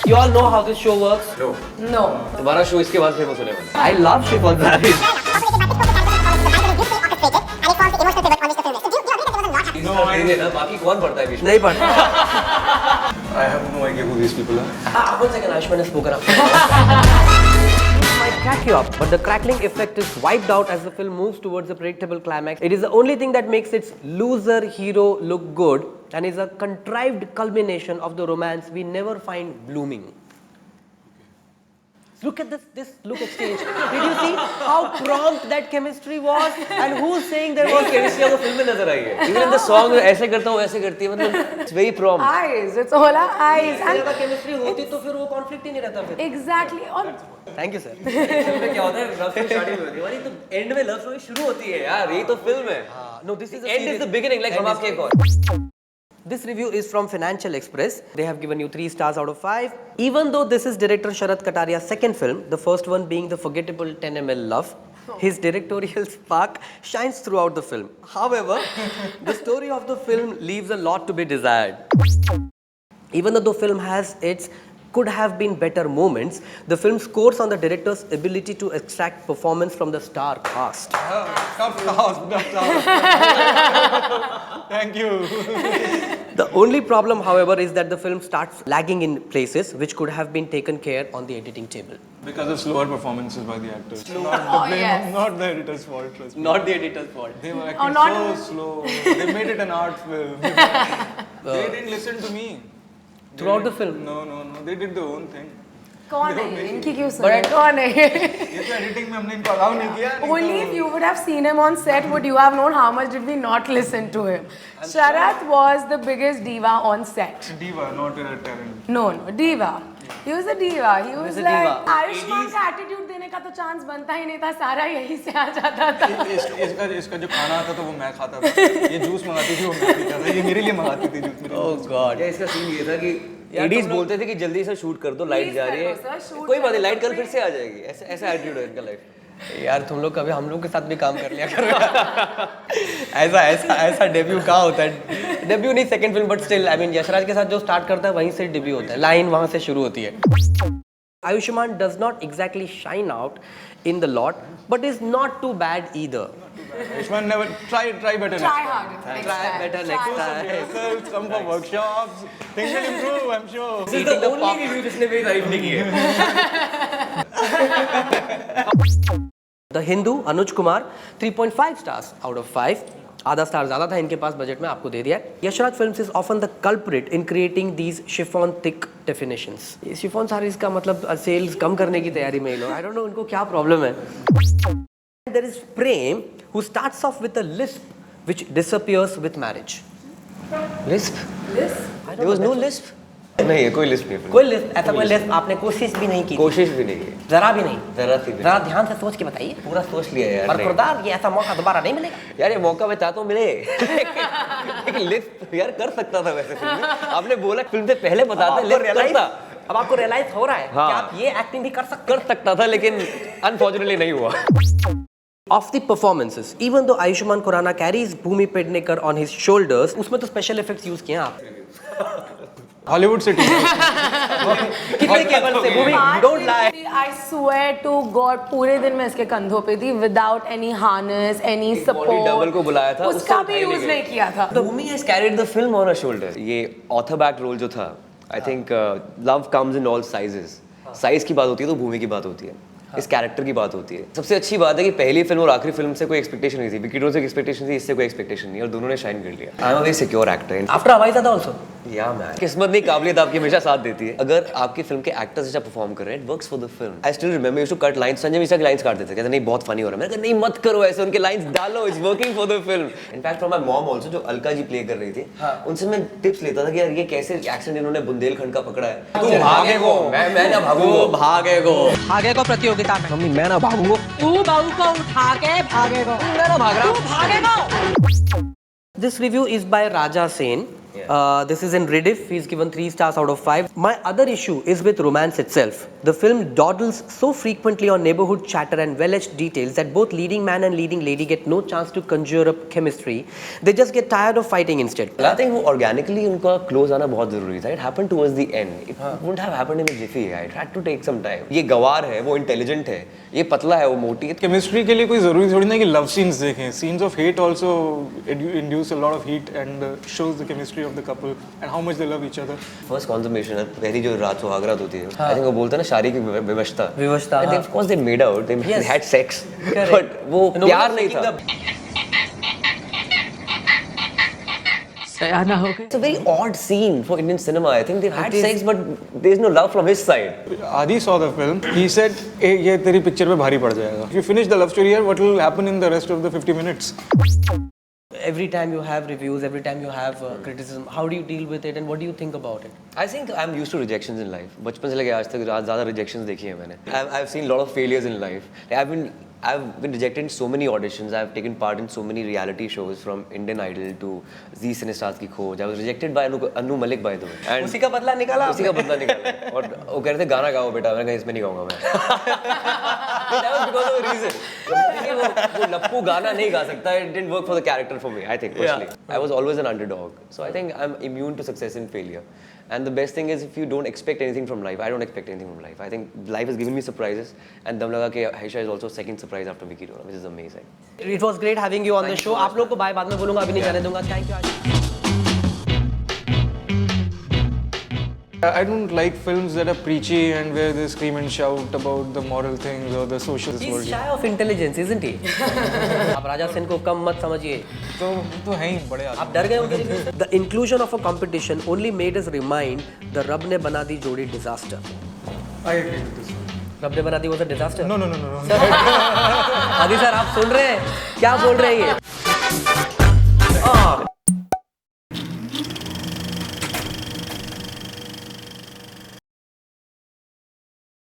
You all know how this show works? No. No. तुम्हारा show इसके बाद famous होने वाला है. I love chiffon sarees. ना बाकी कौन पढ़ता है बीच में? नहीं पढ़ता. I have no idea who these people are. One second, Ayushmann has spoken up. Might crack you up, but the crackling effect is wiped out as the film moves towards a predictable climax. It is the only thing that makes its loser hero look good and is a contrived culmination of the romance we never find blooming. Look at this look exchange. Did you see how prompt that chemistry was? And who's saying there was chemistry? आपको film में नजर आई है. Even in the song ऐसे करता हूँ ऐसे करती है मतलब it's very prompt. Eyes, it's all eyes. इससे ज़्यादा chemistry होती तो फिर वो conflict ही नहीं रहता फिर. Exactly. और Thank you sir. फिल्म में क्या होता है love story starting में होती है. तो end में love story शुरू होती है यार. यही तो फिल्म है. No, this is end is the beginning like हम आपके एक और. This review is from Financial Express. They have given you 3 stars out of 5. Even though this is director Sharat Kataria's second film, the first one being the forgettable 10 ml Love, his directorial spark shines throughout the film. However, the story of the film leaves a lot to be desired. Even though the film has its could have been better moments, the film scores on the director's ability to extract performance from the star cast. Tough task. Thank you. The only problem, however, is that the film starts lagging in places which could have been taken care on the editing table. Because of slower performances by the actors. yes. Not the editor's fault. Trust me. Not the editor's fault. They were acting not- so slow. They made it an art film. They didn't listen to me. Throughout the film? No. They did their own thing. कौन है इनकी क्यों सुने? कौन है? ये तो editing में हमने इनको allow नहीं किया. Only if you would have seen him on set would you have known how much did we not listen to him. Sharat was the biggest diva on set. Diva, not a talent. No, diva. He was a diva. He was a like diva. Ayushman का attitude देने का तो chance बनता ही नहीं था. सारा यहीं से आ जाता था. इसका जो खाना आता था वो मैं खाता था. ये जूस मंगाती थी वो मैं पीता था. ये मेरे लिए मंगाती थी जूस. Oh God! या इसका सीन ये था कि एडीज बोलते थे कि जल्दी से शूट कर दो, लाइट जा रही है. कोई बात नहीं, लाइट कल फिर से आ जाएगी. ऐसा एटीट्यूड है इनका लाइफ. यार तुम लोग कभी हम लोग के साथ भी काम कर लिया करो. ऐसा डेब्यू कहाँ होता है? डेब्यू नहीं, second film, but still I mean Yash Raj के साथ जो स्टार्ट करता है वहीं से डेब्यू होता है. लाइन वहाँ से शुरू होती है. Ayushmann does not exactly shine out in the lot, but is not too bad either. Ayushmann never try better. Try harder. Try better next time. Yourself, come for workshops. Things will improve, I'm sure. This is the only review जिसने मेरी तारीफ नहीं की है. The Hindu, Anuj Kumar, 3.5 stars out of 5. आधा star ज़्यादा था इनके पास बजट में, आपको दे दिया. Yash Raj films is often the culprit in creating these chiffon thick definitions. ये शिफॉन सारीज का मतलब सेल्स कम करने की तैयारी में ये लोग. आई डोंट नो इनको क्या प्रॉब्लम है. There is Prem who starts off with a lisp which disappears with marriage. Lisp? There was no lisp. नहीं है, कोई लिस्ट नहीं. कोई लिस्ट, ऐसा कोई लिस्ट आपने कोशिश भी नहीं की? कोशिश भी नहीं की. जरा भी नहीं. जरा ध्यान से सोच के बताइए. पूरा सोच लिया यार. पर खुरदार ये ऐसा मौका दोबारा नहीं मिलेगा. यार ये मौका मैं चाहता हूँ मिले. एक लिस्ट यार कर सकता था वैसे फिल्म में. आपने बोला फिल्म से पहले बताते लिस्ट करता. अब आपको रियलाइज हो रहा है कि आप ये एक्टिंग भी कर सकता था लेकिन अनफॉर्चुनेटली नहीं हुआ. Of the performances, even though Ayushmann Khurrana carries Bhumi Pednekar on his shoulders, उसमें तो special effects use किए हैं आप. Hollywood city. कितने केबल से भूमि? Don't lie. I swear to God, पूरे दिन मैं इसके कंधों पे थी, without any harness, any support. Double को बुलाया था, उसका भी यूज नहीं किया था. Bhumi has carried the film on her shoulders. ये author backed रोल जो था, I think love comes in all sizes. Size की बात होती है तो भूमि की बात होती है. इस कैरेक्टर की बात होती है. सबसे अच्छी बात है कि पहली फिल्म और आखिरी फिल्म से कोई एक्सपेक्टेशन नहीं थी. विकी डोन से एक्सपेक्टेशन थी, इससे कोई एक्सपेक्टेशन नहीं, और दोनों ने शाइन कर लिया. I am a very secure actor. After Hawaiizada also. या मैन, किस्मत नहीं काबिलियत आपकी हमेशा साथ देती है. अगर आपकी फिल्म के एक्टर्स अच्छा परफॉर्म कर रहे हैं, it works for the film. I still remember used to cut lines. Sanjay Mishra की लाइंस काट देते, कहते नहीं बहुत फनी हो रहा है. मैंने कहा नहीं मत करो ऐसे, उनके लाइंस डालो, it's working for the film. In fact from my mom also, जो अलका जी प्ले कर रही थी, उनसे मैं टिप्स लेता था कि यार ये कैसे एक्सेंट इन्होंने बुंदेलखंड का पकड़ा है. तू भागे गो, मैं ना भागूंगा. भागे को प्रतियोगिता में मम्मी मैं ना भागूंगा. तू बहू को उठा के भागेगा. मैं ना भाग रहा. भागेगा. This review is by Raja Sen. This is in Rediff. He's given 3 stars out of 5. My other issue is with romance itself. The film dawdles so frequently on neighborhood chatter and well-etched details that both leading man and leading lady get no chance to conjure up chemistry. They just get tired of fighting instead. I think वो organically उनका close आना बहुत जरूरी था. It happened towards the end. It wouldn't have happened in a jiffy. It had to take some time. ये गवार है, वो intelligent है. ये पतला है, वो मोटी है. केमिस्ट्री के लिए कोई जरूरी थोड़ी ना कि लव सीन्स देखें. Scenes of hate also induce a lot of heat and shows the chemistry of the couple and how much they love each other. First consummation, पहली जो रात सुहागरात होती है. I think वो बोलते हैं ना शारीरिक विवशता. विवशता, And of course they made out. They Yes. had sex. Correct. But वो No, प्यार no, नहीं taking था. सयाना हो गए. It's a very odd scene for Indian cinema. I think they've had sex, but there's no love from his side. Adi saw the film. He said, "ए ये तेरी picture पे भारी पड़ जाएगा. If you finish the love story here, what will happen in the rest of the 50 minutes?" Every time you have reviews, every time you have criticism, how do you deal with it and what do you think about it? I think I'm used to rejections in life. बचपन से लेके आज तक ज़्यादा rejections देखी है मैंने. I've seen a lot of failures in life. I've been rejected in so many auditions. I've taken part in so many reality shows from Indian Idol to Zee Cinestars की खोज. I was rejected by Anu Malik by the way. And उसी का बदला निकाला. उसी का बदला निकाला. और वो कह रहे थे गाना गाओ बेटा. मैंने कहा इसमें नहीं गाऊंगा मैं. That was because of a reason. क्योंकि वो लप्पू गाना नहीं गा सकता. It didn't work for the character for me. I think personally. I was always an underdog. So I think I'm immune to success and failure. And the best thing is if you don't expect anything from life. I don't expect anything from life. I think life has given me surprises. And दम लगा कि Aisha is also second surprise after Vicky Rona, which is amazing. It was great having you on the show. आप लोग को bye बाद में बोलूँगा, अभी नहीं जाने दूँगा. Thank you. I don't like films that are preachy and where they scream and shout about the moral things or the social He's world. shy of intelligence, isn't he? आप राजा सेन को कम मत समझिए. तो हैं ही बड़े आदमी. आप डर गए उनके रिव्यू से? The inclusion of a competition only made us remind the रब ने बना दी जोड़ी disaster. I agree with this. रब ने बना दी was a disaster. No. आदि सर आप सुन रहे हैं क्या बोल रहे हैं ये?